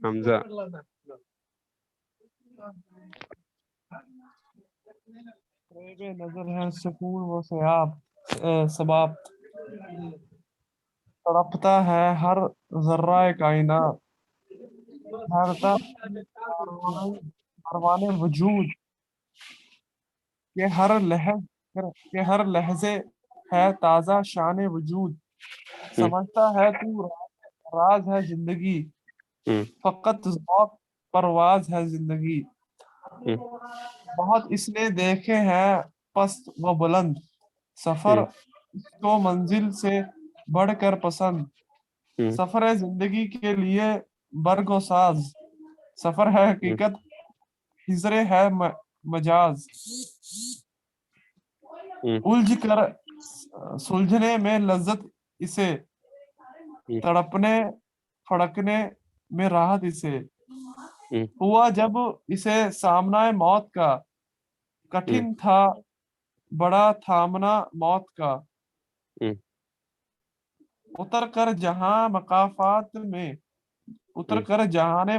حمزہ. فریب نظر ہے سکون و ثبات، تڑپتا ہے ہر ذرہ کائنات، ٹھہرتا پروان وجود کے ہر لحظے ہے تازہ شان وجود، سمجھتا ہے تو راز ہے زندگی، فقط ذوق پرواز ہے زندگی، بہت اس نے دیکھے ہیں پست و بلند، سفر اس کو منزل سے بڑھ کر پسند، سفر زندگی کے لیے برگ و ساز، سفر ہے حقیقت ہجر ہے مجاز، الجھ کر سلجھنے میں لذت اسے، تڑپنے پھڑکنے میں راحت اسے، ہوا جب اسے سامنا موت کا، کٹھن تھا بڑا تھامنا موت کا، اتر کر جہان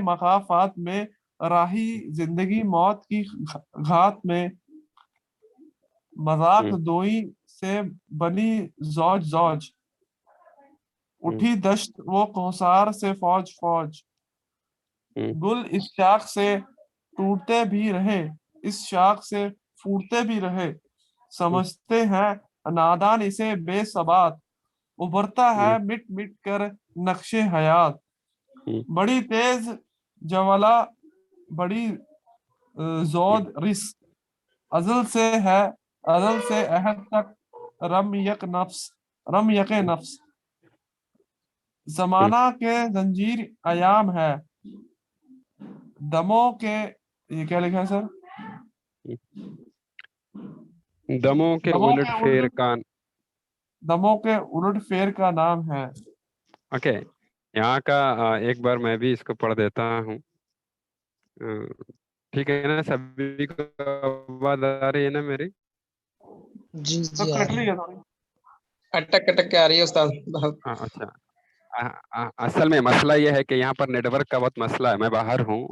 مخافات میں راہی زندگی موت کی گھات میں، مذاق دوئی سے بنی زوج زوج، اٹھی دشت وہ کوثار سے فوج فوج، گل اس شاخ سے ٹوٹتے بھی رہے اس شاخ سے پھوٹتے بھی رہے، سمجھتے ہیں نادان اسے بے ثبات، ابھرتا ہے مٹ مٹ کر نقش حیات، بڑی تیز جولا بڑی زود رس، ازل سے عہد تک رم یک نفس، زمانہ کے زنجیر ایام ہے، دموں کے یہ کیا لکھا ہے سر؟ دموں کے الٹ پھیر کان. دموں کے الٹ پھیر کا نام ہے. اوکے، یہاں کا ایک بار میں بھی اس کو پڑھ دیتا ہوں. ٹھیک ہے نا، سبھی کو آواز آ رہی ہے نا میری؟ جی جی اٹک اٹک کے آ رہی ہے استاد. اچھا، اصل میں مسئلہ یہ ہے کہ یہاں پر نیٹ ورک کا بہت مسئلہ ہے. میں باہر ہوں،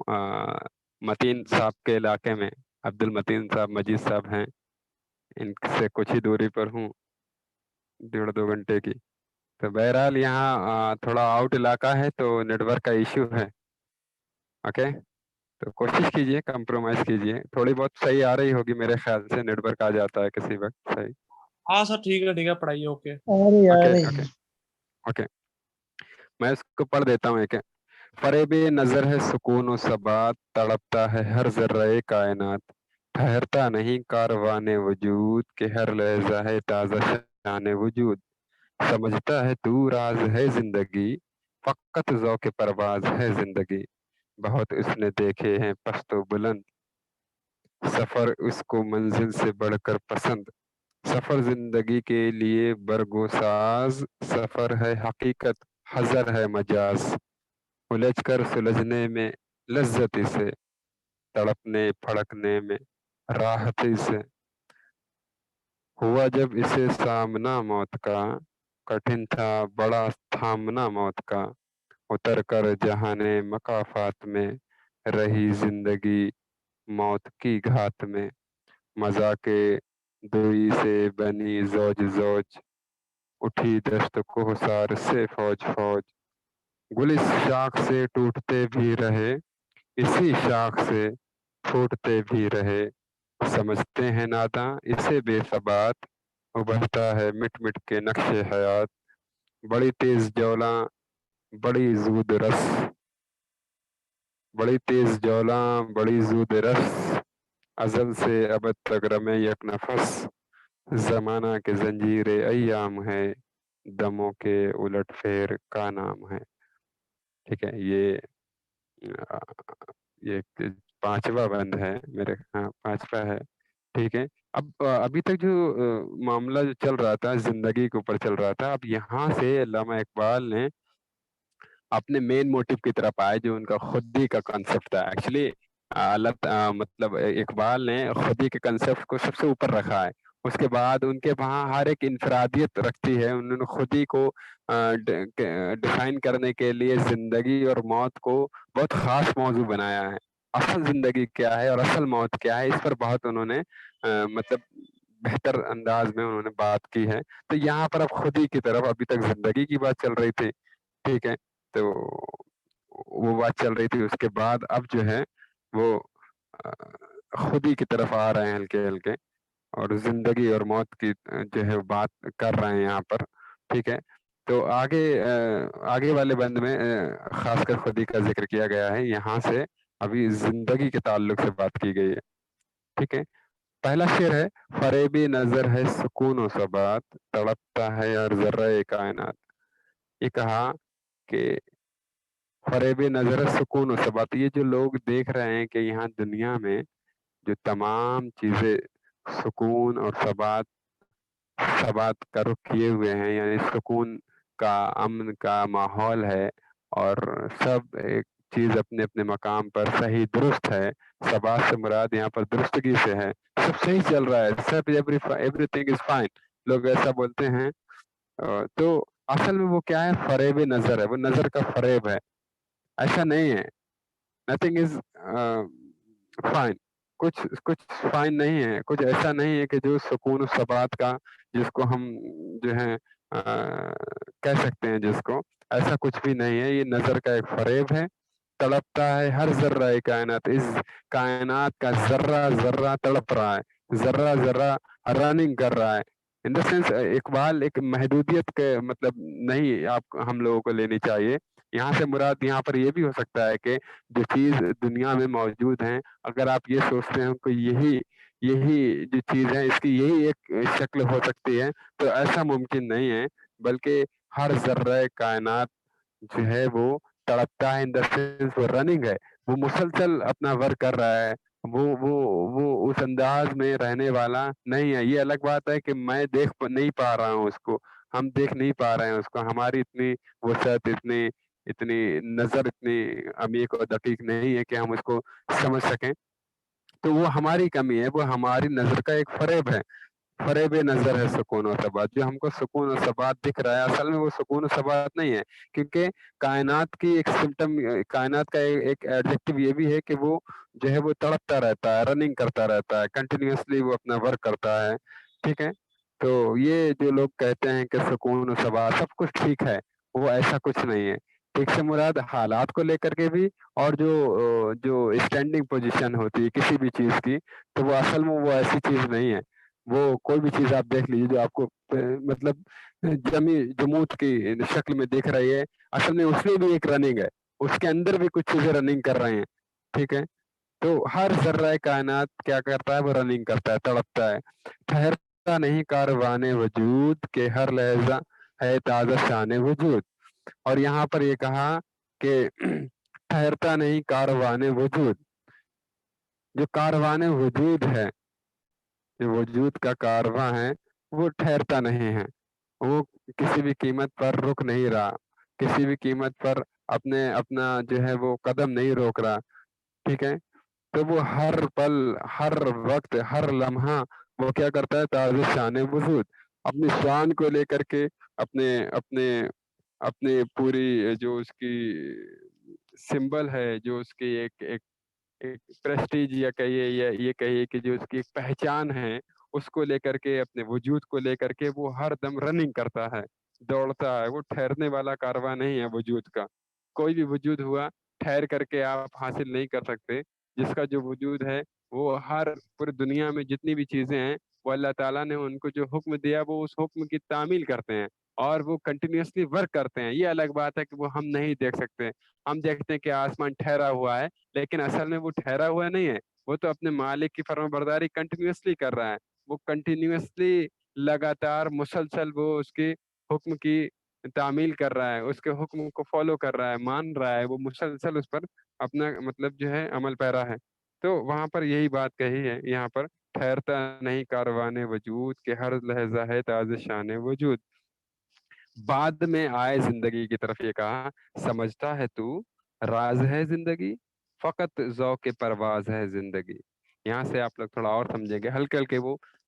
متین صاحب کے علاقے میں، عبد المتین صاحب، مجید صاحب ہیں، ان سے کچھ ہی دوری پر ہوں، 1.5-2 گھنٹے کی. تو بہرحال یہاں تھوڑا آؤٹ علاقہ ہے تو نیٹ ورک کا ایشو ہے. اوکے، تو کوشش کیجئے، کمپرومائز کیجئے. تھوڑی بہت صحیح آ رہی ہوگی میرے خیال سے، نیٹ ورک آ جاتا ہے کسی وقت صحیح. ہاں سر ٹھیک ہے پڑھائیے. اوکے اوکے، میں اس کو پڑھ دیتا ہوں. ایک فریب نظر ہے سکون و ثبات، تڑپتا ہے ہر ذرہ کائنات، ٹھہرتا نہیں کاروان وجود کہ ہر لحظہ ہے تازہ شان وجود، سمجھتا ہے تو راز ہے زندگی، فقط ذوق پرواز ہے زندگی، بہت اس نے دیکھے ہیں پست و بلند، سفر اس کو منزل سے بڑھ کر پسند، سفر زندگی کے لیے برگ و ساز، سفر ہے حقیقت حضر ہے مجاز، الجھ کر سلجھنے میں لذت اسے، تڑپنے پھڑکنے میں راحت اسے، ہوا جب اسے سامنا موت کا، کٹھن تھا بڑا تھامنا موت کا، اتر کر جہان مکافات میں رہی زندگی موت کی گھات میں، مذاق دوئی سے بنی زوج زوج، اٹھی دشت کوہسار سے فوج فوج، گل اس شاخ سے ٹوٹتے بھی رہے اسی شاخ سے پھوٹتے بھی رہے، سمجھتے ہیں ناداں اسے بے ثبات، ابھرتا ہے مٹ مٹ کے نقش حیات، بڑی تیز جولاں بڑی زود رس، بڑی تیز جولاں بڑی زود رس، ازل سے ابد تک رمے یک نفس، زمانہ کے زنجیر ایام ہے، دموں کے الٹ پھیر کا نام ہے. ٹھیک ہے، یہ 5واں بند ہے میرے، ہاں 5واں ہے. ٹھیک ہے، اب ابھی تک جو معاملہ جو چل رہا تھا زندگی کے اوپر چل رہا تھا، اب یہاں سے علامہ اقبال نے اپنے مین موٹیو کی طرف آئے جو ان کا خودی کا کنسپٹ تھا. ایکچولی مطلب اقبال نے خودی کے کنسپٹ کو سب سے اوپر رکھا ہے، اس کے بعد ان کے وہاں ہر ایک انفرادیت رکھتی ہے. انہوں نے خود ہی کو ڈیفائن کرنے کے لیے زندگی اور موت کو بہت خاص موضوع بنایا ہے. اصل زندگی کیا ہے اور اصل موت کیا ہے، اس پر بہت انہوں نے مطلب بہتر انداز میں انہوں نے بات کی ہے. تو یہاں پر اب خود ہی کی طرف ابھی تک زندگی کی بات چل رہی تھی، ٹھیک ہے، تو وہ بات چل رہی تھی. اس کے بعد اب جو ہے وہ خود ہی کی طرف آ رہے ہیں ہلکے ہلکے، اور زندگی اور موت کی جو ہے بات کر رہے ہیں یہاں پر، ٹھیک ہے. تو آگے والے بند میں خاص کر خودی کا ذکر کیا گیا ہے. یہاں سے ابھی زندگی کے تعلق سے بات کی گئی ہے، ٹھیک ہے. پہلا شعر ہے، فریبی نظر ہے سکون و ثبات، تڑپتا ہے ہر ذرہ کائنات. یہ کہا کہ فریبی نظر ہے سکون و ثبات، یہ جو لوگ دیکھ رہے ہیں کہ یہاں دنیا میں جو تمام چیزیں سکون اور ثبات کا رخ کیے ہوئے ہیں، یعنی سکون کا، امن کا ماحول ہے، اور سب ایک چیز اپنے اپنے مقام پر صحیح درست ہے. ثبات سے مراد یہاں پر درستگی سے ہے، سب صحیح چل رہا ہے، سب ایوری تھنگ از فائن، لوگ ایسا بولتے ہیں. تو اصل میں وہ کیا ہے؟ فریب نظر ہے، وہ نظر کا فریب ہے. ایسا نہیں ہے، نتھنگ از فائن، کچھ فائن نہیں ہے، کچھ ایسا نہیں ہے کہ جو سکون و ثبات کا، جس کو ہم جو ہے کہہ سکتے ہیں، جس کو ایسا کچھ بھی نہیں ہے. یہ نظر کا ایک فریب ہے. تڑپتا ہے ہر ذرہ کائنات، اس کائنات کا ذرہ ذرہ تڑپ رہا ہے، ذرہ ذرہ رننگ کر رہا ہے. ان دا سینس اقبال ایک محدودیت کے مطلب نہیں آپ ہم لوگوں کو لینی چاہیے. یہاں سے مراد یہاں پر یہ بھی ہو سکتا ہے کہ جو چیز دنیا میں موجود ہیں، اگر آپ یہ سوچتے ہیں کہ یہی جو چیز ہے، اس کی یہی ایک شکل ہو سکتی ہے، تو ایسا ممکن نہیں ہے. بلکہ ہر ذرہ کائنات جو ہے وہ تڑپتا ہے، ان دا سینس وہ رننگ ہے، وہ مسلسل اپنا ورک کر رہا ہے. وہ اس انداز میں رہنے والا نہیں ہے. یہ الگ بات ہے کہ میں دیکھ نہیں پا رہا ہوں اس کو، ہم دیکھ نہیں پا رہے ہیں اس کو، ہماری اتنی وسعت، اتنی نظر اتنی عمیق اور دقیق نہیں ہے کہ ہم اس کو سمجھ سکیں. تو وہ ہماری کمی ہے، وہ ہماری نظر کا ایک فریب ہے. فریب نظر ہے سکون و ثبات. جو ہم کو سکون و ثبات دکھ رہا ہے، اصل میں وہ سکون و ثبات نہیں ہے. کیونکہ کائنات کی ایک سمٹم، کائنات کا ایک ایڈجیکٹو یہ بھی ہے کہ وہ جو ہے وہ تڑپتا رہتا ہے، رننگ کرتا رہتا ہے، کنٹینیوسلی وہ اپنا ورک کرتا ہے، ٹھیک ہے. تو یہ جو لوگ کہتے ہیں کہ سکون و ثبات سب کچھ ٹھیک ہے، وہ ایسا کچھ نہیں ہے. ٹھیک سے مراد حالات کو لے کر کے بھی، اور جو اسٹینڈنگ پوزیشن ہوتی ہے کسی بھی چیز کی، تو وہ اصل میں وہ ایسی چیز نہیں ہے. وہ کوئی بھی چیز آپ دیکھ لیجیے جو آپ کو مطلب جمود کی شکل میں دیکھ رہی ہے، اصل میں اس میں بھی ایک رننگ ہے، اس کے اندر بھی کچھ چیزیں رننگ کر رہے ہیں، ٹھیک ہے. تو ہر ذرہ کائنات کیا کرتا ہے؟ وہ رننگ کرتا ہے، تڑپتا ہے. ٹھہرتا نہیں کاروان وجود، کہ ہر لحظہ ہے تازہ شان وجود. اور یہاں پر یہ کہا کہ ٹھہرتا نہیں کاروان وجود. جو کاروان وجود ہے، جو وجود کا کارواں ہے، وہ ٹھہرتا نہیں ہے، وہ کسی بھی قیمت پر رک نہیں رہا، کسی بھی قیمت پر اپنا جو ہے وہ قدم نہیں روک رہا، ٹھیک ہے. تو وہ ہر پل، ہر وقت، ہر لمحہ وہ کیا کرتا ہے؟ تازہ شان وجود، اپنی شان کو لے کر کے، اپنے اپنے اپنے پوری جو اس کی سمبل ہے، جو اس کی ایک پریسٹیج یا کہیے، یا یہ کہیے کہ جو اس کی ایک پہچان ہے، اس کو لے کر کے، اپنے وجود کو لے کر کے وہ ہر دم رننگ کرتا ہے، دوڑتا ہے. وہ ٹھہرنے والا کارواں نہیں ہے وجود کا. کوئی بھی وجود ہوا ٹھہر کر کے آپ حاصل نہیں کر سکتے. جس کا جو وجود ہے، وہ ہر پوری دنیا میں جتنی بھی چیزیں ہیں، وہ اللہ تعالیٰ نے ان کو جو حکم دیا، وہ اس حکم کی تعمیل کرتے ہیں، اور وہ کنٹینیوسلی ورک کرتے ہیں. یہ الگ بات ہے کہ وہ ہم نہیں دیکھ سکتے. ہم دیکھتے ہیں کہ آسمان ٹھہرا ہوا ہے، لیکن اصل میں وہ ٹھہرا ہوا نہیں ہے، وہ تو اپنے مالک کی فرما برداری کنٹینیوسلی کر رہا ہے. وہ کنٹینیوسلی، لگاتار، مسلسل وہ اس کی حکم کی تعمیل کر رہا ہے، اس کے حکم کو فالو کر رہا ہے، مان رہا ہے، وہ مسلسل اس پر اپنا مطلب جو ہے عمل پیرا ہے. تو وہاں پر یہی بات کہی ہے یہاں پر، ٹھہرتا نہیں کاروان وجود، کہ ہر لحظہ ہے تازہ شان وجود. بعد میں آئے زندگی کی طرف یہ کہا، سمجھتا ہے تو راز ہے زندگی، فقط ذوق پرواز ہے زندگی. یہاں سے آپ لوگ تھوڑا اور سمجھیں گے، ہلکے ہلکے وہ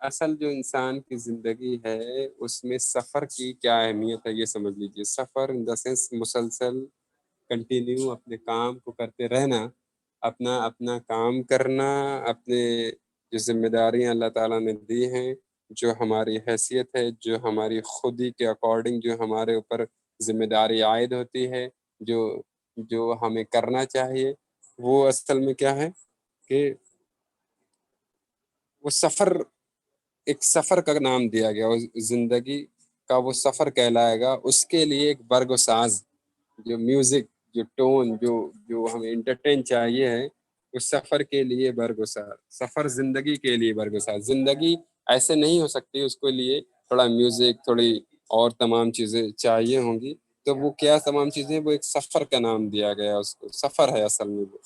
اصل جو انسان کی زندگی ہے اس میں سفر کی کیا اہمیت ہے یہ سمجھ لیجئے. سفر ان دا سینس مسلسل کنٹینیو اپنے کام کو کرتے رہنا، اپنا کام کرنا، اپنے جو ذمہ داریاں اللہ تعالیٰ نے دی ہیں، جو ہماری حیثیت ہے، جو ہماری خودی کے اکارڈنگ جو ہمارے اوپر ذمہ داری عائد ہوتی ہے، جو ہمیں کرنا چاہیے، وہ اصل میں کیا ہے کہ وہ سفر، ایک سفر کا نام دیا گیا، زندگی کا وہ سفر کہلائے گا. اس کے لیے ایک برگ و ساز، جو میوزک، جو ٹون، جو ہمیں انٹرٹین چاہیے ہے، اس سفر کے لیے برگ و ساز. سفر زندگی کے لیے برگ و ساز. زندگی ایسے نہیں ہو سکتی، اس کے لیے تھوڑا میوزک، تھوڑی اور تمام چیزیں چاہیے ہوں گی. تو وہ کیا تمام چیزیں، وہ ایک سفر کا نام دیا گیا اس کو. سفر ہے اصل میں، وہ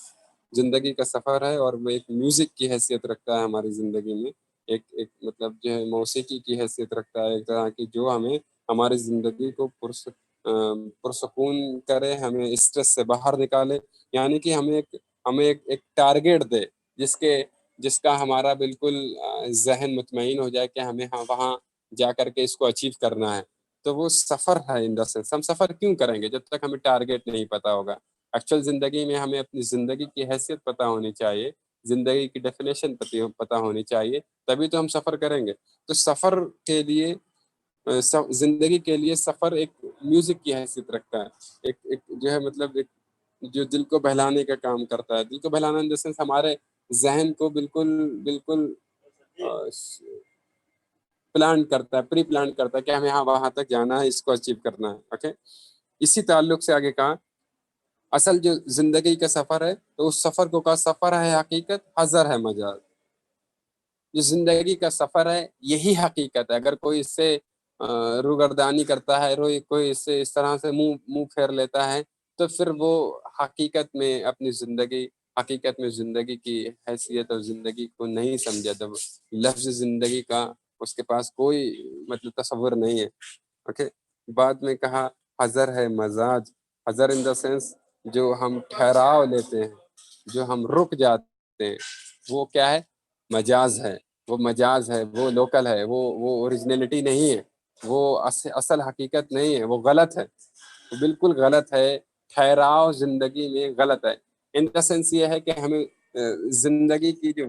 زندگی کا سفر ہے، اور وہ ایک میوزک کی حیثیت رکھتا ہے ہماری زندگی میں. ایک مطلب جو ہے موسیقی کی حیثیت رکھتا ہے، ایک طرح کی، جو ہمیں ہماری زندگی کو پرسکون کرے، ہمیں اسٹریس سے باہر نکالے. یعنی کہ ہمیں ایک ٹارگیٹ دے، جس کا ہمارا بالکل ذہن مطمئن ہو جائے کہ ہمیں وہاں جا کر کے اس کو اچیو کرنا ہے. تو وہ سفر ہے ان دا سینس. ہم سفر کیوں کریں گے جب تک ہمیں ٹارگیٹ نہیں پتا ہوگا. ایکچوئل زندگی میں ہمیں اپنی زندگی کی حیثیت پتہ ہونی چاہیے، زندگی کی ڈیفینیشن پتہ ہونی چاہیے، تبھی تو ہم سفر کریں گے. تو سفر کے لیے، زندگی کے لیے سفر ایک میوزک کی حیثیت رکھتا ہے. ایک جو ہے مطلب ایک جو دل کو بہلانے کا کام کرتا ہے. دل کو بہلانا ان دا سینس ہمارے ذہن کو بالکل پلان کرتا ہے، پری پلان کرتا ہے کہ ہمیں وہاں تک جانا ہے، اس کو اچیو کرنا ہے. اوکے، اسی تعلق سے آگے کہا اصل جو زندگی کا سفر ہے، تو اس سفر کو کہا سفر ہے حقیقت، حضر ہے مجاز. جو زندگی کا سفر ہے یہی حقیقت ہے. اگر کوئی اس سے روگردانی کرتا ہے، کوئی اس سے اس طرح سے منہ پھیر لیتا ہے، تو پھر وہ حقیقت میں اپنی حقیقت میں زندگی کی حیثیت اور زندگی کو نہیں سمجھا. جب لفظ زندگی کا اس کے پاس کوئی مطلب تصور نہیں ہے. اوکے، بعد میں کہا حضر ہے مزاج. حضر ان دا سینس جو ہم ٹھہراؤ لیتے ہیں، جو ہم رک جاتے ہیں، وہ کیا ہے؟ مجاز ہے. وہ مجاز ہے، وہ لوکل ہے، وہ اوریجنلٹی نہیں ہے، وہ اصل حقیقت نہیں ہے. وہ غلط ہے، وہ بالکل غلط ہے. ٹھہراؤ زندگی میں غلط ہے. ان دا سینس یہ ہے کہ ہمیں زندگی کی جو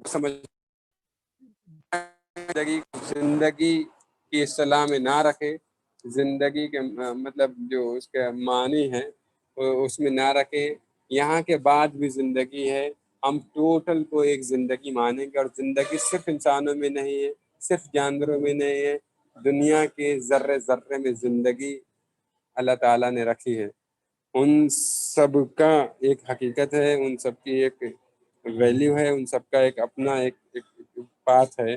سمجھ زندگی کی اصطلاح میں نہ رکھے، زندگی کے مطلب جو اس کا معنی ہے اس میں نہ رکھے. یہاں کے بعد بھی زندگی ہے، ہم ٹوٹل کو ایک زندگی مانیں گے. اور زندگی صرف انسانوں میں نہیں ہے، صرف جانوروں میں نہیں ہے، دنیا کے ذرے ذرے میں زندگی اللہ تعالیٰ نے رکھی ہے. ان سب کا ایک حقیقت ہے، ان سب کی ایک ویلیو ہے، ان سب کا ایک اپنا ایک بات ہے.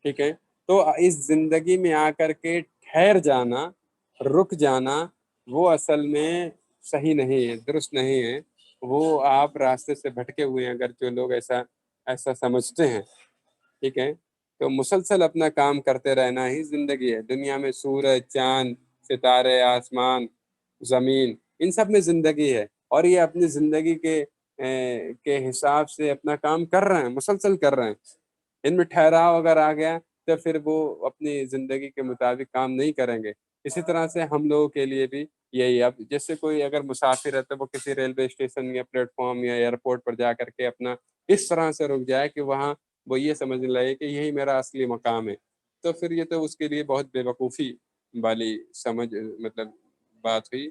ٹھیک ہے، تو اس زندگی میں آ کر کے ٹھہر جانا، رک جانا، وہ اصل میں صحیح نہیں ہے، درست نہیں ہے. وہ آپ راستے سے بھٹکے ہوئے ہیں اگر جو لوگ ایسا سمجھتے ہیں. ٹھیک ہے، تو مسلسل اپنا کام کرتے رہنا ہی زندگی ہے. دنیا میں سورج، چاند، ستارے، آسمان، زمین، ان سب میں زندگی ہے. اور یہ اپنی زندگی کے حساب سے اپنا کام کر رہے ہیں، مسلسل کر رہے ہیں. ان میں ٹھہراؤ اگر آ گیا تو پھر وہ اپنی زندگی کے مطابق کام نہیں کریں گے. اسی طرح سے ہم لوگوں کے لیے بھی یہی. اب جیسے کوئی اگر مسافر ہے تو وہ کسی ریلوے اسٹیشن یا پلیٹ فارم یا ایئرپورٹ پر جا کر کے اپنا اس طرح سے رک جائے کہ وہاں وہ یہ سمجھنے لگے کہ یہی میرا اصلی مقام ہے، تو پھر یہ تو اس کے لیے بہت بے وقوفی والی مطلب بات ہوئی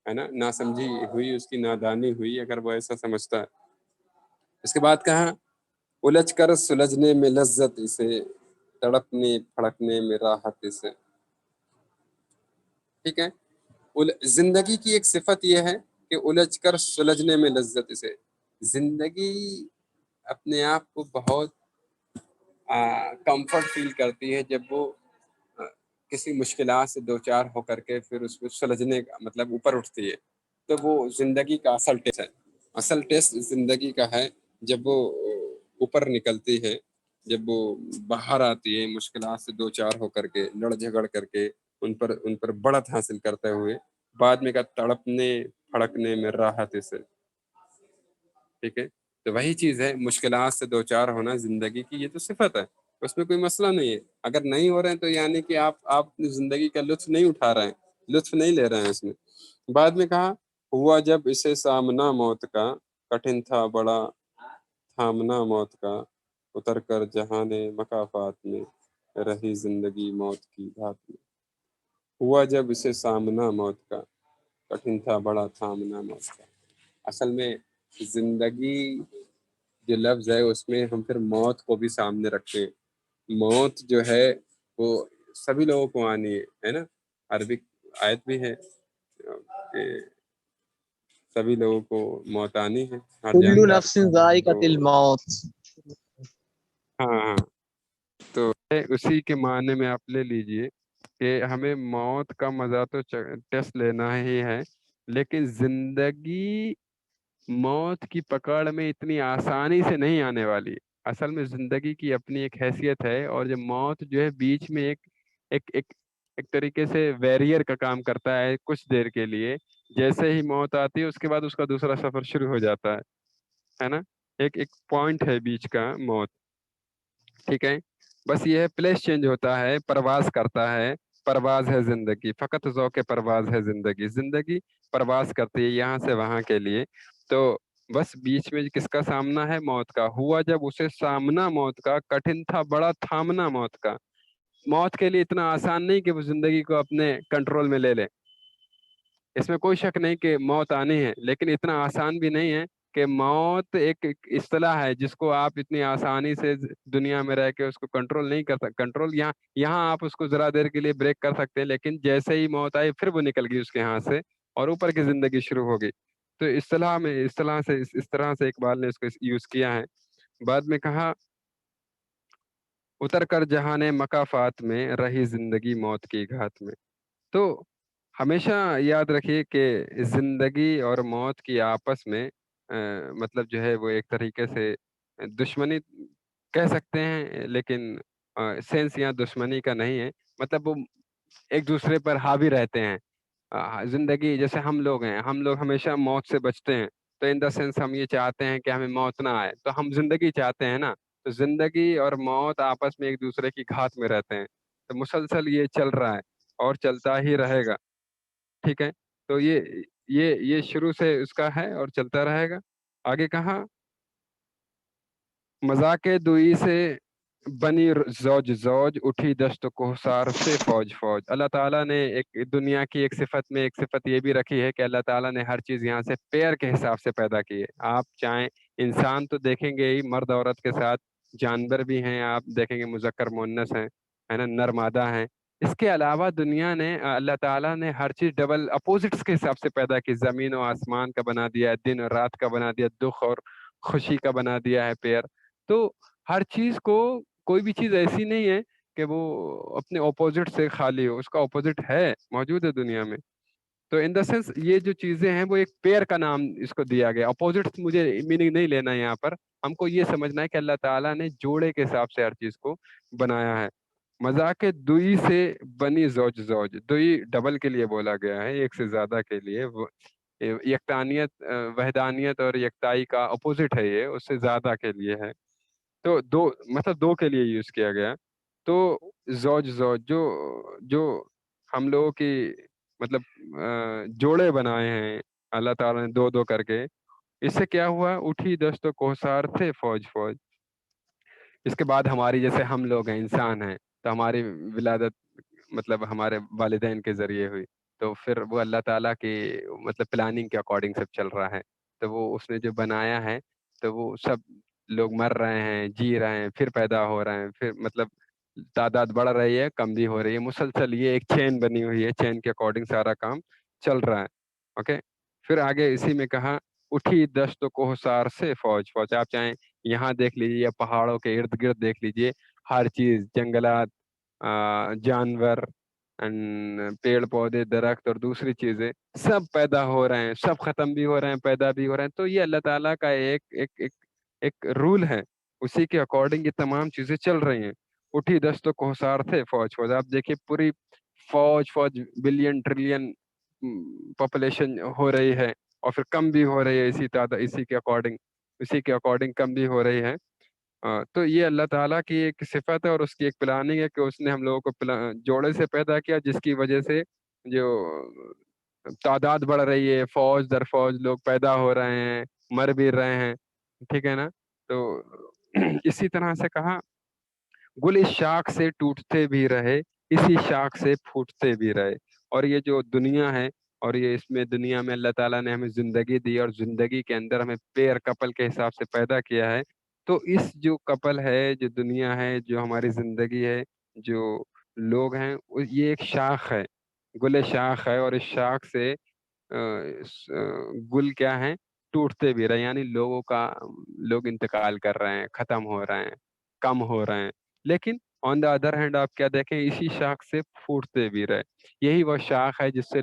ہے نا، ناسمجھی ہوئی، اس کی نادانی ہوئی اگر وہ ایسا سمجھتا ہے. اس کے بعد کہا الجھ کر سلجھنے میں لذت اسے، تڑپنے پھڑکنے میں راحت اسے. ٹھیک ہے، زندگی کی ایک صفت یہ ہے کہ الجھ کر سلجھنے میں لذت اسے. زندگی اپنے آپ کو بہت کمفرٹ فیل کرتی ہے جب وہ کسی مشکلات سے دو چار ہو کر کے پھر اس کو سلجھنے کا مطلب اوپر اٹھتی ہے. تو وہ زندگی کا اصل ٹیسٹ ہے. اصل ٹیسٹ زندگی کا ہے جب وہ اوپر نکلتی ہے، جب وہ باہر آتی ہے مشکلات سے دو چار ہو کر کے، لڑ جھگڑ کر کے، ان پر بڑھت حاصل کرتے ہوئے، بعد میں کا تڑپنے پھڑکنے میں راحت اسے. ٹھیک ہے، تو وہی چیز ہے، مشکلات سے دو چار ہونا زندگی کی یہ تو صفت ہے. اس میں کوئی مسئلہ نہیں ہے. اگر نہیں ہو رہے ہیں تو یعنی کہ آپ اپنی زندگی کا لطف نہیں اٹھا رہے ہیں, لطف نہیں لے رہے ہیں اس میں. بعد میں کہا ہوا جب اسے سامنا موت کا, کٹھن تھا بڑا تھامنا موت کا, اتر کر جہان مکافات میں رہی زندگی موت کی گھات میں. ہوا جب اسے سامنا موت کا, کٹھن تھا بڑا تھامنا موت کا. اصل میں زندگی جو لفظ ہے اس میں ہم پھر موت کو بھی سامنے رکھتے ہیں. موت جو ہے وہ سبھی لوگوں کو آنی ہے نا. عربی آیت بھی ہے کہ سبھی لوگوں کو موت آنی ہے, ہر کل جاندار نفس کو. تو ذائقۃ الموت. ہاں تو اسی کے معنی میں آپ لے لیجئے کہ ہمیں موت کا مزہ تو ٹیسٹ لینا ہی ہے, لیکن زندگی موت کی پکڑ میں اتنی آسانی سے نہیں آنے والی. اصل میں زندگی کی اپنی ایک حیثیت ہے, اور جو موت جو ہے بیچ میں ایک طریقے سے ویریئر کا کام کرتا ہے کچھ دیر کے لیے. جیسے ہی موت آتی ہے اس کے بعد اس کا دوسرا سفر شروع ہو جاتا ہے نا. ایک پوائنٹ ہے بیچ کا موت, ٹھیک ہے. بس یہ ہے پلیس چینج ہوتا ہے, پرواز کرتا ہے. پرواز ہے زندگی, فقط ذوق پرواز ہے زندگی. زندگی پرواز کرتی ہے یہاں سے وہاں کے لیے. تو بس بیچ میں کس کا سامنا ہے؟ موت کا. ہوا جب اسے سامنا موت کا, کٹھن تھا بڑا تھامنا موت کا. موت کے لیے اتنا آسان نہیں کہ وہ زندگی کو اپنے کنٹرول میں لے لے. اس میں کوئی شک نہیں کہ موت آنی ہے, لیکن اتنا آسان بھی نہیں ہے کہ موت ایک اصطلاح ہے جس کو آپ اتنی آسانی سے دنیا میں رہ کے اس کو کنٹرول نہیں کر سکتے. کنٹرول یہاں آپ اس کو ذرا دیر کے لیے بریک کر سکتے ہیں, لیکن جیسے ہی موت آئی پھر وہ نکل گئی اس کے ہاتھ سے اور اوپر کی زندگی شروع ہو گئی. تو اس طرح سے اقبال نے اس کو یوز کیا ہے. بعد میں کہا اتر کر جہان مکافات میں رہی زندگی موت کی گھات میں. تو ہمیشہ یاد رکھیے کہ زندگی اور موت کی آپس میں مطلب جو ہے وہ ایک طریقے سے دشمنی کہہ سکتے ہیں, لیکن سینس یہاں دشمنی کا نہیں ہے. مطلب وہ ایک دوسرے پر حاوی رہتے ہیں. زندگی جیسے ہم لوگ ہیں, ہم لوگ ہمیشہ موت سے بچتے ہیں. تو ان دا سینس ہم یہ چاہتے ہیں کہ ہمیں موت نہ آئے, تو ہم زندگی چاہتے ہیں نا. تو زندگی اور موت آپس میں ایک دوسرے کی گھات میں رہتے ہیں. تو مسلسل یہ چل رہا ہے اور چلتا ہی رہے گا, ٹھیک ہے. تو یہ شروع سے اس کا ہے اور چلتا رہے گا. آگے کہا مذاق دوئی سے بنی زوج زوج, اٹھی دشت کوہسار سے فوج فوج. اللہ تعالیٰ نے ایک دنیا کی ایک صفت یہ بھی رکھی ہے کہ اللہ تعالیٰ نے ہر چیز یہاں سے پیئر کے حساب سے پیدا کی ہے. آپ چاہیں انسان تو دیکھیں گے ہی مرد عورت کے ساتھ, جانور بھی ہیں آپ دیکھیں گے مذکر مؤنث ہیں, ہے نا, نر مادہ ہیں. اس کے علاوہ دنیا نے اللہ تعالیٰ نے ہر چیز ڈبل اپوزٹس کے حساب سے پیدا کی. زمین و آسمان کا بنا دیا ہے, دن اور رات کا بنا دیا, دکھ اور خوشی کا بنا دیا ہے پیئر. تو ہر چیز کو, کوئی بھی چیز ایسی نہیں ہے کہ وہ اپنے اپوزٹ سے خالی ہو, اس کا اپوزٹ ہے, موجود ہے دنیا میں. تو ان دا سینس یہ جو چیزیں ہیں وہ ایک پیئر کا نام اس کو دیا گیا. اپوزٹ مجھے میننگ نہیں لینا یہاں پر, ہم کو یہ سمجھنا ہے کہ اللہ تعالیٰ نے جوڑے کے حساب سے ہر چیز کو بنایا ہے. مذاق دوئی سے بنی زوج زوج, دوئی ڈبل کے لیے بولا گیا ہے, ایک سے زیادہ کے لیے. یکتانیت, وحدانیت اور یکتائی کا اپوزٹ ہے یہ, اس سے زیادہ کے لیے ہے. تو دو کے لیے یوز کیا گیا. تو زوج زوج جو ہم لوگوں کی مطلب جوڑے بنائے ہیں اللہ تعالیٰ نے دو کر کے, اس سے کیا ہوا, اٹھی دشت و کوہسار تھے فوج فوج. اس کے بعد ہماری جیسے ہم لوگ ہیں, انسان ہیں, تو ہماری ولادت مطلب ہمارے والدین کے ذریعے ہوئی. تو پھر وہ اللہ تعالیٰ کی مطلب پلاننگ کے اکارڈنگ سب چل رہا ہے. تو وہ اس نے جو بنایا ہے تو وہ سب لوگ مر رہے ہیں, جی رہے ہیں, پھر پیدا ہو رہے ہیں, پھر مطلب تعداد بڑھ رہی ہے, کم بھی ہو رہی ہے, مسلسل یہ ایک چین بنی ہوئی ہے, چین کے اکارڈنگ سارا کام چل رہا ہے. اوکے. پھر آگے اسی میں کہا اٹھی دشت و کوہسار سے فوج فوج. آپ چاہیں یہاں دیکھ لیجیے یا پہاڑوں کے ارد گرد دیکھ لیجیے, ہر چیز, جنگلات, جانور, پیڑ پودے, درخت اور دوسری چیزیں سب پیدا ہو رہے ہیں, سب ختم بھی ہو رہے ہیں, پیدا بھی ہو رہے ہیں. تو یہ اللہ تعالیٰ کا ایک رول ہے, اسی کے اکارڈنگ یہ تمام چیزیں چل رہی ہیں. اٹھی دشت و کوہسار تھے فوج فوج. آپ دیکھیے پوری فوج بلین ٹریلین پاپولیشن ہو رہی ہے, اور پھر کم بھی ہو رہی ہے اسی کے اکارڈنگ کم بھی ہو رہی ہے. تو یہ اللہ تعالیٰ کی ایک صفت ہے اور اس کی ایک پلاننگ ہے کہ اس نے ہم لوگوں کو جوڑے سے پیدا کیا، جس کی وجہ سے جو تعداد بڑھ رہی ہے، فوج در فوج لوگ پیدا ہو رہے ہیں، مر بھی رہے ہیں، ٹھیک ہے نا. تو اسی طرح سے کہا گل اس شاخ سے ٹوٹتے بھی رہے، اسی شاخ سے پھوٹتے بھی رہے. اور یہ جو دنیا ہے، اور یہ اس میں دنیا میں اللہ تعالیٰ نے ہمیں زندگی دی اور زندگی کے اندر ہمیں پیر کپل کے حساب سے پیدا کیا ہے. تو اس جو کپل ہے، جو دنیا ہے، جو ہماری زندگی ہے، جو لوگ ہیں، یہ ایک شاخ ہے، گل شاخ ہے. اور اس شاخ سے گل کیا ہے، ٹوٹتے بھی رہے، یعنی لوگ انتقال کر رہے ہیں، ختم ہو رہے ہیں، کم ہو رہے ہیں. لیکن آن دا ادر ہینڈ آپ کیا دیکھیں، اسی شاخ سے پھوٹتے بھی رہے. یہی وہ شاخ ہے جس سے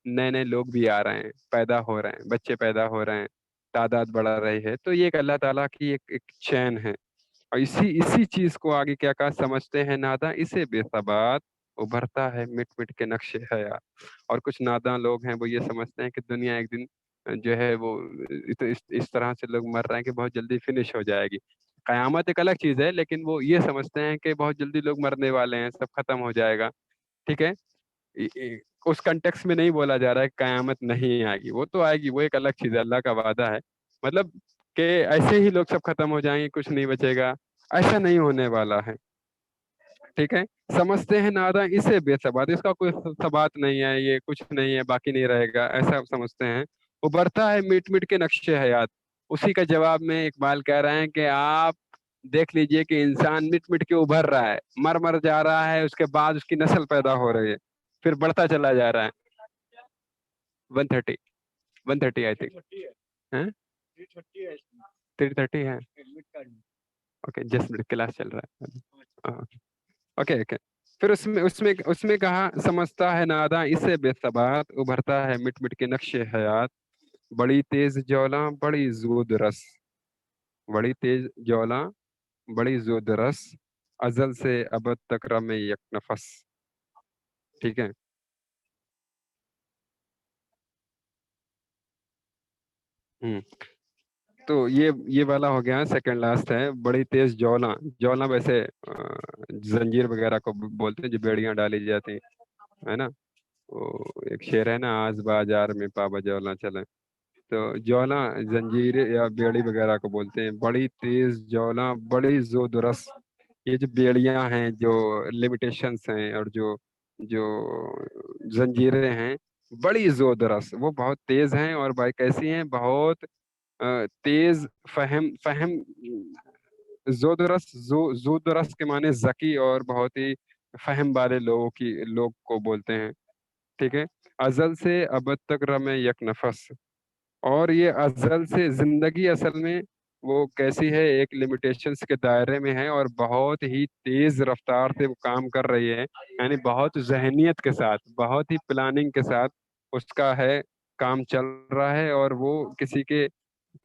نئے لوگ بھی آ رہے ہیں، پیدا ہو رہے ہیں، بچے پیدا ہو رہے ہیں، تعداد بڑھا رہی ہے. تو یہ ایک اللہ تعالیٰ کی ایک چین ہے. اور اسی چیز کو آگے کیا کہا، سمجھتے ہیں ناداں اسے بے ثبات، ابھرتا ہے مٹ مٹ کے نقش حیات. اور کچھ ناداں لوگ ہیں، وہ یہ سمجھتے ہیں کہ دنیا ایک دن جو ہے وہ اس طرح سے لوگ مر رہے ہیں کہ بہت جلدی فنش ہو جائے گی. قیامت ایک الگ چیز ہے، لیکن وہ یہ سمجھتے ہیں کہ بہت جلدی لوگ مرنے والے ہیں، سب ختم ہو جائے گا. ٹھیک ہے، اس کنٹیکس میں نہیں بولا جا رہا ہے کہ قیامت نہیں آئے گی، وہ تو آئے گی، وہ ایک الگ چیز ہے، اللہ کا وعدہ ہے. مطلب کہ ایسے ہی لوگ سب ختم ہو جائیں گے، کچھ نہیں بچے گا، ایسا نہیں ہونے والا ہے. ٹھیک ہے، سمجھتے ہیں ناداں اسے بے ثبات، اس کا کوئی ثبات نہیں ہے، یہ کچھ نہیں ہے، باقی نہیں رہے گا، ایسا سمجھتے ہیں. ابھرتا ہے میٹ میٹ کے نقش حیات. اسی کا جواب میں اقبال کہہ رہے ہیں کہ آپ دیکھ لیجئے کہ انسان مٹ مٹ کے ابھر رہا ہے، مر جا رہا ہے، اس کے بعد اس کی نسل پیدا ہو رہی ہے، پھر بڑھتا چلا جا رہا ہے. 130 آئی تھنک 330 ہے. اوکے، جسٹ کلاس چل رہا ہے. اوکے. پھر اس میں کہا سمجھتا ہے ناداں اسے بے ثبات، ابھرتا ہے مٹ مٹ کے نقش حیات. بڑی تیز جولاں بڑی زود رس، بڑی تیز جولاں بڑی زود رس، ازل سے ابد تک رم یک نفس. ٹھیک ہے، تو یہ والا ہو گیا، سیکنڈ لاسٹ ہے. بڑی تیز جولاں ویسے زنجیر وغیرہ کو بولتے ہیں جو بیڑیاں ڈالی جاتی ہے نا. وہ ایک شعر ہے نا، آز بازار میں پابا جولاں چلے. تو جولاں زنجیر یا بیڑی وغیرہ کو بولتے ہیں. بڑی تیز جولاں بڑی زود رس، یہ جو بیڑیاں ہیں، جو لمیٹیشنس ہیں، اور جو زنجیریں ہیں، بڑی زود رس، وہ بہت تیز ہیں. اور بھائی کیسی ہیں؟ بہت تیز فہم. زود رس کے معنی ذکی اور بہت ہی فہم والے لوگ کو بولتے ہیں. ٹھیک ہے، ازل سے ابد تک رم یک نفس. اور یہ ازل سے زندگی اصل میں وہ کیسی ہے، ایک لمیٹیشنز کے دائرے میں ہے اور بہت ہی تیز رفتار سے وہ کام کر رہی ہے. یعنی بہت ذہنیت کے ساتھ، بہت ہی پلاننگ کے ساتھ اس کا ہے کام چل رہا ہے، اور وہ کسی کے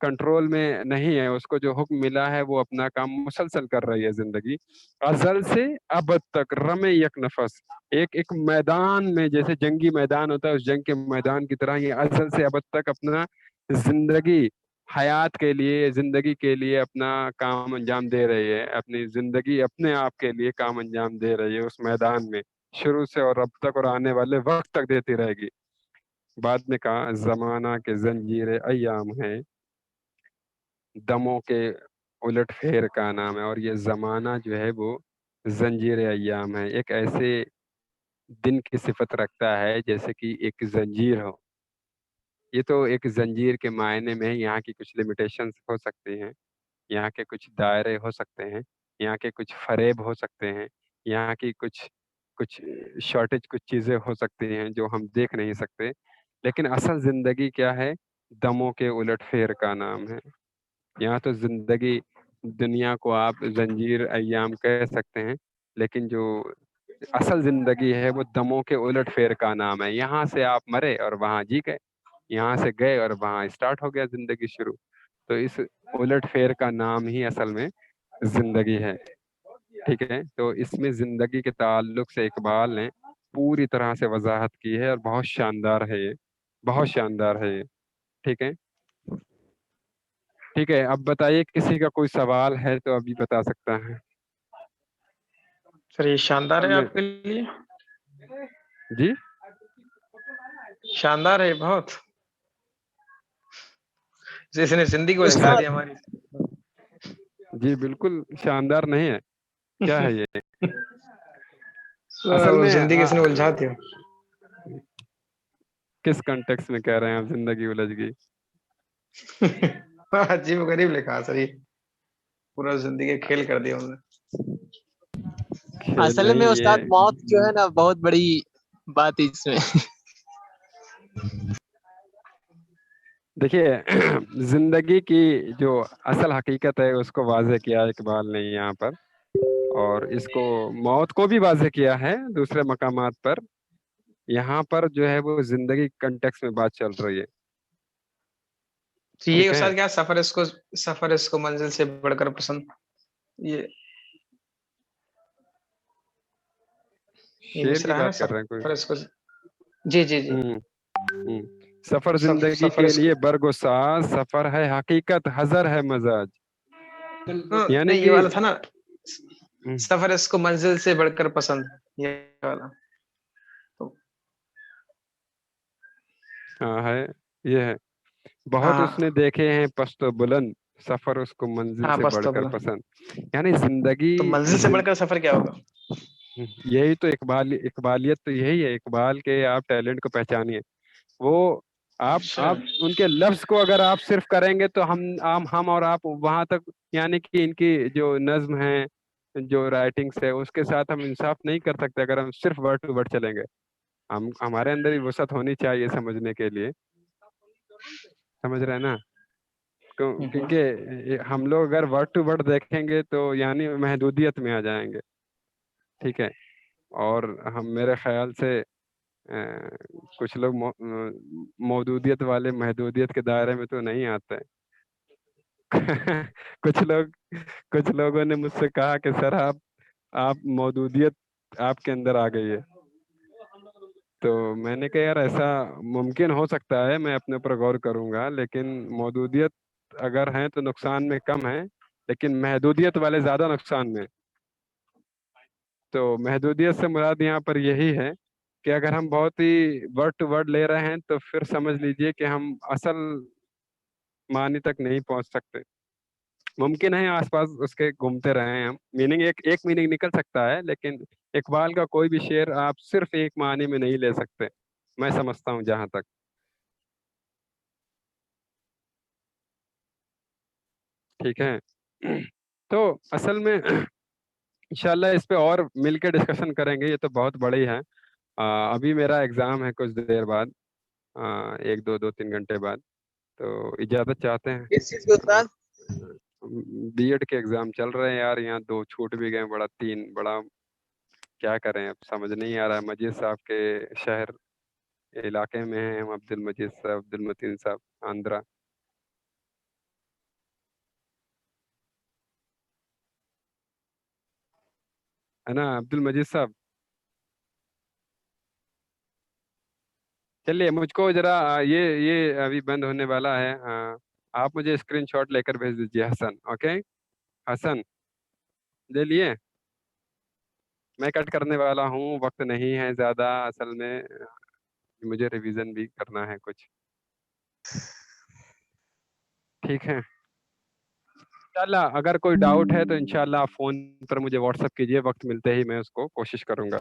کنٹرول میں نہیں ہے. اس کو جو حکم ملا ہے وہ اپنا کام مسلسل کر رہی ہے زندگی. ازل سے ابد تک رم یک نفس، ایک میدان میں، جیسے جنگی میدان ہوتا ہے، اس جنگ کے میدان کی طرح یہ ازل سے ابد تک اپنا زندگی، حیات کے لیے، زندگی کے لیے اپنا کام انجام دے رہی ہے. اپنی زندگی اپنے آپ کے لیے کام انجام دے رہی ہے اس میدان میں، شروع سے اور اب تک اور آنے والے وقت تک دیتی رہے گی. بعد میں کہا زمانہ کے زنجیر ایام ہے، دموں کے الٹ پھیر کا نام ہے. اور یہ زمانہ جو ہے وہ زنجیر ایام ہے، ایک ایسے دن کی صفت رکھتا ہے جیسے کہ ایک زنجیر ہو. یہ تو ایک زنجیر کے معنی میں یہاں کی کچھ لمیٹیشنز ہو سکتی ہیں، یہاں کے کچھ دائرے ہو سکتے ہیں، یہاں کے کچھ فریب ہو سکتے ہیں، یہاں کی کچھ شارٹیج، کچھ چیزیں ہو سکتی ہیں جو ہم دیکھ نہیں سکتے. لیکن اصل زندگی کیا ہے؟ دموں کے الٹ پھیر کا نام ہے. یہاں تو زندگی، دنیا کو آپ زنجیر ایام کہہ سکتے ہیں، لیکن جو اصل زندگی ہے وہ دموں کے الٹ پھیر کا نام ہے. یہاں سے آپ مرے اور وہاں جی گئے، یہاں سے گئے اور وہاں اسٹارٹ ہو گیا زندگی شروع. تو اس الٹ پھیر کا نام ہی اصل میں زندگی ہے. ٹھیک ہے، تو اس میں زندگی کے تعلق سے اقبال نے پوری طرح سے وضاحت کی ہے، اور بہت شاندار ہے یہ، بہت شاندار ہے یہ. ٹھیک ہے، ٹھیک ہے, اب بتائیے کسی کا کوئی سوال ہے تو ابھی بتا سکتا ہے. سر یہ شاندار ہے میں آپ کے لیے, جی شاندار ہے بہت, جس نے زندگی کو الجھا استاد دیا ہماری. جی بالکل شاندار نہیں ہے, کیا ہے یہ اصل وہ میں زندگی اس نے الجھا دیا. کس کنٹیکس میں کہہ رہے ہیں آپ زندگی الجھ گئی؟ عجیب و غریب لکھا سر, یہ پورا زندگی کھیل کر دیا انہوں نے. کھیل اصل میں نہیں استاد یہ, موت جو ہے نا بہت بڑی بات ہے اس میں. دیکھیے زندگی کی جو اصل حقیقت ہے اس کو واضح کیا اقبال نے یہاں پر, اور اس کو موت کو بھی واضح کیا ہے دوسرے مقامات پر. یہاں پر جو ہے وہ زندگی کنٹیکس میں بات چل رہی ہے. یہ ٹھیک ہے, استاد کیا سفر اس کو منزل سے بڑھ کر پسند, یہ شعر کی مصرع ہے نا, بات کر رہے ہیں کوئی؟ سفر اس کو. جی جی جی, ہوں ہوں. سفر زندگی سفر کے اس کو لیے برگ و ساز, سفر ہے حقیقت, حذر ہے مزاج. یعنی نہیں, یہ کہ والا تھا نا, سفر اس کو منزل سے بڑھ کر پسند, یہ والا. ہاں ہے, یہ ہے. بہت ہاں اس نے دیکھے ہیں پست و بلند, سفر اس کو منزل ہاں, سے بس بڑھ تو کر بولا, پسند. یعنی زندگی تو منزل سے بڑھ کر سفر کیا ہوگا؟ یہی تو اقبالیت تو یہی ہے. اقبال کے آپ ٹیلنٹ کو پہچانیے. وہ آپ اچھا, ان کے لفظ کو اگر آپ صرف کریں گے تو ہم اور آپ وہاں تک, یعنی کہ ان کی جو نظم ہے, جو رائٹنگس ہے, اس کے ساتھ ہم انصاف نہیں کر سکتے اگر ہم صرف ورڈ ٹو ورڈ چلیں گے. ہمارے اندر بھی وسعت ہونی چاہیے سمجھنے کے لیے, سمجھ رہے ہیں نا. کیونکہ ہم لوگ اگر ورڈ ٹو ورڈ دیکھیں گے تو یعنی محدودیت میں آ جائیں گے. ٹھیک ہے, اور ہم میرے خیال سے کچھ لوگ موجودیت والے محدودیت کے دائرے میں تو نہیں آتے. کچھ لوگوں نے مجھ سے کہا کہ سر آپ موجودیت آپ کے اندر آ گئی ہے. تو میں نے کہا یار ایسا ممکن ہو سکتا ہے, میں اپنے اوپر غور کروں گا, لیکن موجودیت اگر ہیں تو نقصان میں کم ہے, لیکن محدودیت والے زیادہ نقصان میں. تو محدودیت سے مراد یہاں پر یہی ہے کہ اگر ہم بہت ہی ورڈ ٹو ورڈ لے رہے ہیں تو پھر سمجھ لیجئے کہ ہم اصل معنی تک نہیں پہنچ سکتے. ممکن ہے آس پاس اس کے گھومتے رہے ہم, میننگ ایک میننگ نکل سکتا ہے, لیکن اقبال کا کوئی بھی شعر آپ صرف ایک معنی میں نہیں لے سکتے, میں سمجھتا ہوں جہاں تک. ٹھیک ہے, تو اصل میں انشاءاللہ اس پہ اور مل کے ڈسکشن کریں گے, یہ تو بہت بڑی ہے. ابھی میرا ایگزام ہے کچھ دیر بعد, 1-2 گھنٹے بعد, تو اجازت چاہتے ہیں. کس چیز کے استاد؟ بی ایڈ کے ایگزام چل رہے ہیں یار, یہاں 2 چھوٹ بھی گئے, بڑا کیا کریں, اب سمجھ نہیں آ رہا ہے. مجید صاحب کے شہر علاقے میں ہیں ہم, عبد المجید صاحب, عبد المتین صاحب, آندھرا. ہے نا عبد المجید صاحب؟ چلیے مجھ کو ذرا یہ ابھی بند ہونے والا ہے, آپ مجھے اسکرین شاٹ لے کر بھیج دیجیے. حسن, اوکے حسن, لے لیے؟ میں کٹ کرنے والا ہوں, وقت نہیں ہے زیادہ اصل میں, مجھے ریویژن بھی کرنا ہے کچھ. ٹھیک ہے, انشاءاللہ اگر کوئی ڈاؤٹ ہے تو انشاءاللہ آپ فون پر مجھے واٹس ایپ کیجیے, وقت ملتے ہی میں اس کو کوشش کروں گا.